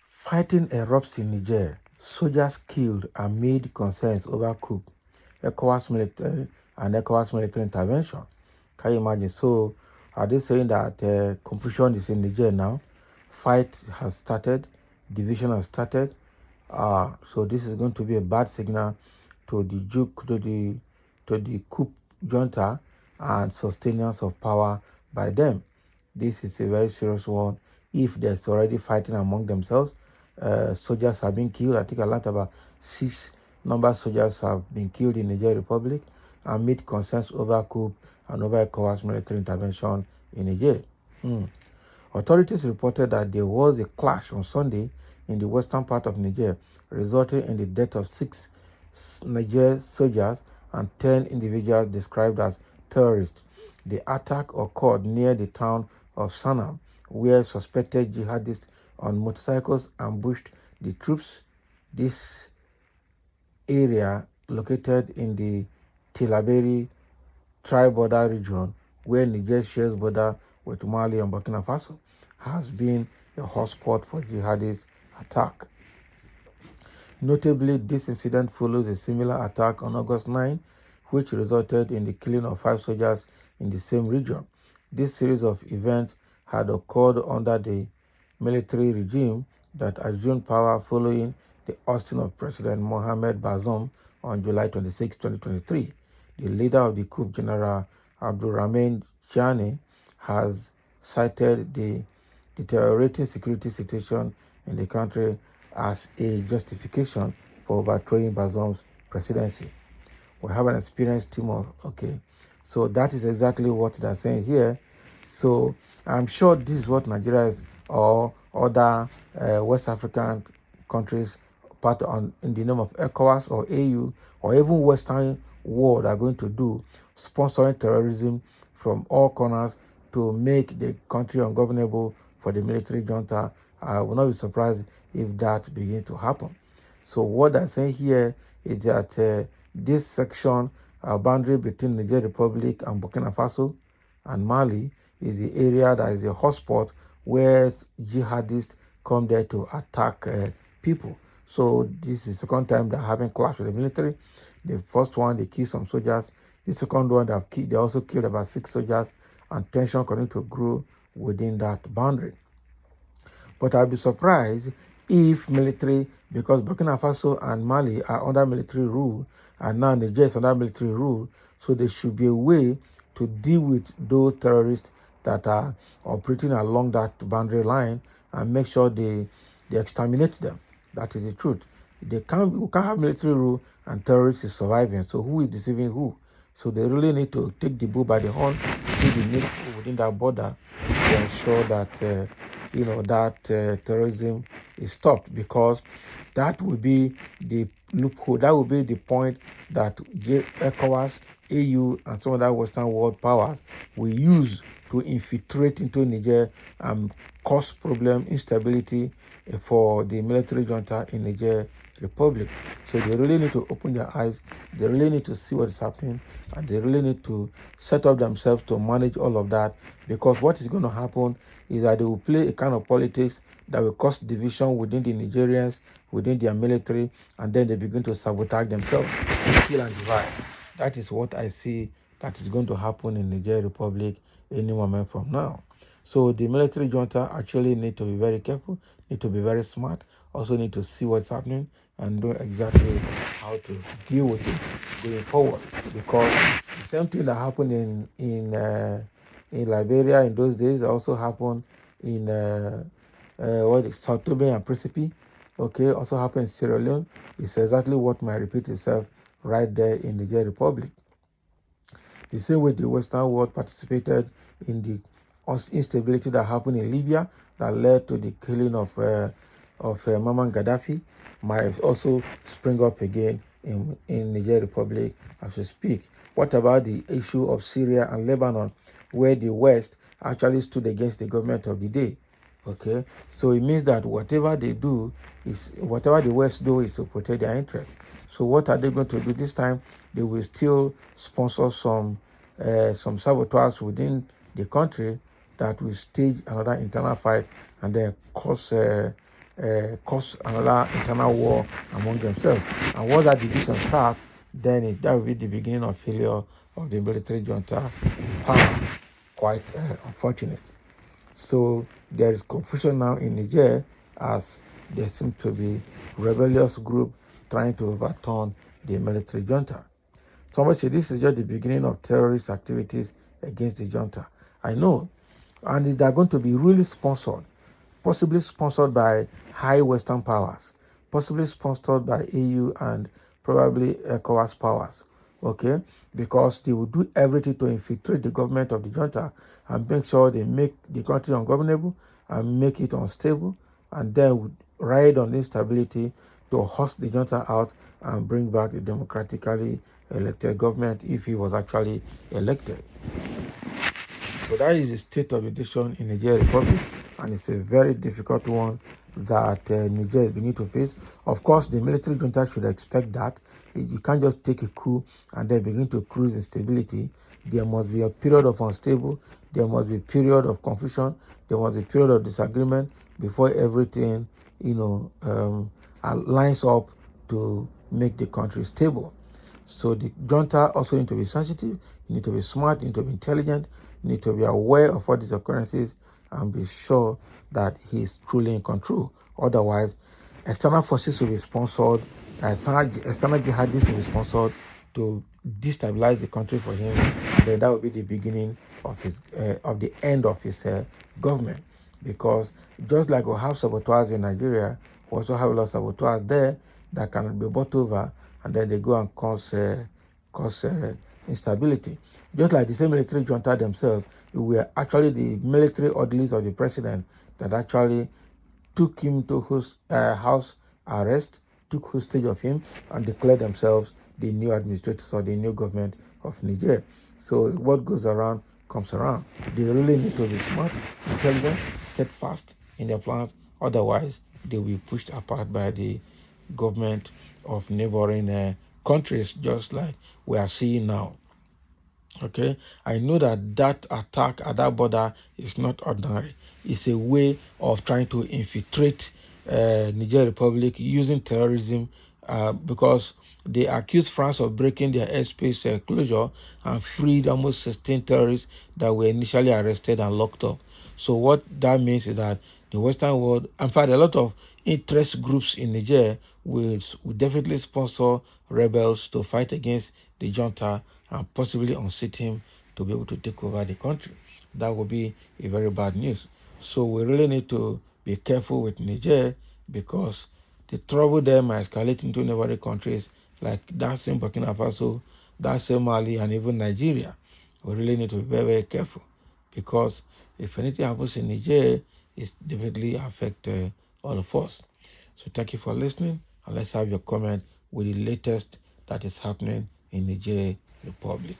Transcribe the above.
Fighting erupts in Niger. Soldiers killed amid concerns over coup. ECOWAS military and ECOWAS military intervention. Can you imagine? So, are they saying that confusion is in Niger now? Fight has started. Division has started. So this is going to be a bad signal to the coup junta and sustenance of power by them. This is a very serious one. If there's already fighting among themselves, soldiers have been killed. I think a lot about 6 soldiers have been killed in Niger Republic amid concerns over coup and over ECOWAS military intervention in Niger. Authorities reported that there was a clash on Sunday in the western part of Niger, resulting in the death of 6 Niger soldiers and 10 individuals described as terrorists. The attack occurred near the town of Sanam, where suspected jihadists on motorcycles ambushed the troops. This area, located in the TR0 ağBLE tri-border region, where Niger shares border with Mali and Burkina Faso, has been a hotspot for jihadist attack. Notably, this incident follows a similar attack on August 9, which resulted in the killing of 5 soldiers in the same region. This series of events had occurred under the military regime that assumed power following the ousting of President Mohamed Bazoum on July 26, 2023. The leader of the coup, General Abdurrahman Chani, has cited the deteriorating security situation in the country as a justification for overthrowing Bazoum's presidency. We have an experienced team of, so that is exactly what they're saying here. So I'm sure this is what Nigeria is, or other West African countries in the name of ECOWAS or AU or even Western world are going to do, sponsoring terrorism from all corners to make the country ungovernable for the military junta. I will not be surprised if that begins to happen. So what I'm saying here is that this section, boundary between Niger Republic and Burkina Faso and Mali, is the area that is a hotspot where jihadists come there to attack people. So this is the second time they're having clash with the military. The first one, they killed some soldiers. The second one, they also killed about 6 soldiers, and tension continues to grow within that boundary. But I'll be surprised if military, because Burkina Faso and Mali are under military rule, and now Niger is under military rule, so there should be a way to deal with those terrorists that are operating along that boundary line and make sure they exterminate them. That is the truth. We can't have military rule and terrorists is surviving. So who is deceiving who? So they really need to take the bull by the horn, do the needful within that border to ensure that terrorism is stopped, because that will be the loophole. That will be the point that ECOWAS, AU, and some other Western world powers will use to infiltrate into Niger and cause problem, instability for the military junta in Niger Republic. So they really need to open their eyes. They really need to see what is happening, and they really need to set up themselves to manage all of that, because what is going to happen is that they will play a kind of politics that will cause division within the Nigerians, within their military, and then they begin to sabotage themselves, kill and divide. That is what I see that is going to happen in Niger Republic any moment from now. So the military junta actually need to be very careful, need to be very smart, also need to see what's happening and know exactly how to deal with it going forward. Because the same thing that happened in Liberia in those days also happened in South Tome and Principe. Also happened in Sierra Leone. It's exactly what might repeat itself right there in the Niger Republic. The same way the Western world participated in the instability that happened in Libya that led to the killing of Muammar Gaddafi might also spring up again in Niger Republic as we speak. What about the issue of Syria and Lebanon, where the West actually stood against the government of the day? So it means that whatever the West do is to protect their interests. So what are they going to do this time? They will still sponsor some saboteurs within the country that will stage another internal fight and then cause another internal war among themselves. And once that division starts, then that will be the beginning of failure of the military junta in power. Quite unfortunate. So there is confusion now in Niger, as there seems to be rebellious group trying to overturn the military junta. Somebody said this is just the beginning of terrorist activities against the junta. I know, and they are going to be really sponsored, possibly sponsored by high Western powers, possibly sponsored by EU and probably ECOWAS powers, okay? Because they will do everything to infiltrate the government of the junta and make sure they make the country ungovernable and make it unstable, and then would ride on instability to host the junta out and bring back the democratically elected government if he was actually elected. So that is the state of the nation in Niger Republic, and it's a very difficult one that Niger is beginning to face. Of course, the military junta should expect that. You can't just take a coup and then begin to cruise in stability. There must be a period of unstable, there must be a period of confusion, there must be a period of disagreement before everything, lines up to make the country stable. So the junta also need to be sensitive, you need to be smart, you need to be intelligent, you need to be aware of all these occurrences and be sure that he is truly in control. Otherwise, external forces will be sponsored, external jihadists will be sponsored to destabilize the country for him, and then that will be the beginning of his of the end of his government. Because just like we have saboteurs in Nigeria, we also have a lot of saboteurs there that can be bought over, and then they go and cause instability. Just like the same military junta themselves, were actually the military orderlies of the president that actually took him to his house arrest, took hostage of him, and declared themselves the new administrators or the new government of Niger. So what goes around comes around. They really need to be smart, intelligent, steadfast in their plans. Otherwise, they will be pushed apart by the government of neighboring countries, just like we are seeing now. Okay, I know that attack at that border is not ordinary. It's a way of trying to infiltrate Niger Republic using terrorism, because they accused France of breaking their airspace closure and freed almost 16 terrorists that were initially arrested and locked up. So what that means is that the Western world, in fact, a lot of interest groups in Niger will definitely sponsor rebels to fight against the junta and possibly unseat him to be able to take over the country. That would be a very bad news. So we really need to be careful with Niger, because the trouble there might escalate into neighboring countries like that same Burkina Faso, that same Mali, and even Nigeria. We really need to be very, very careful, because if anything happens in Niger, it definitely affect all of us. So thank you for listening, and let's have your comment with the latest that is happening in Niger Republic.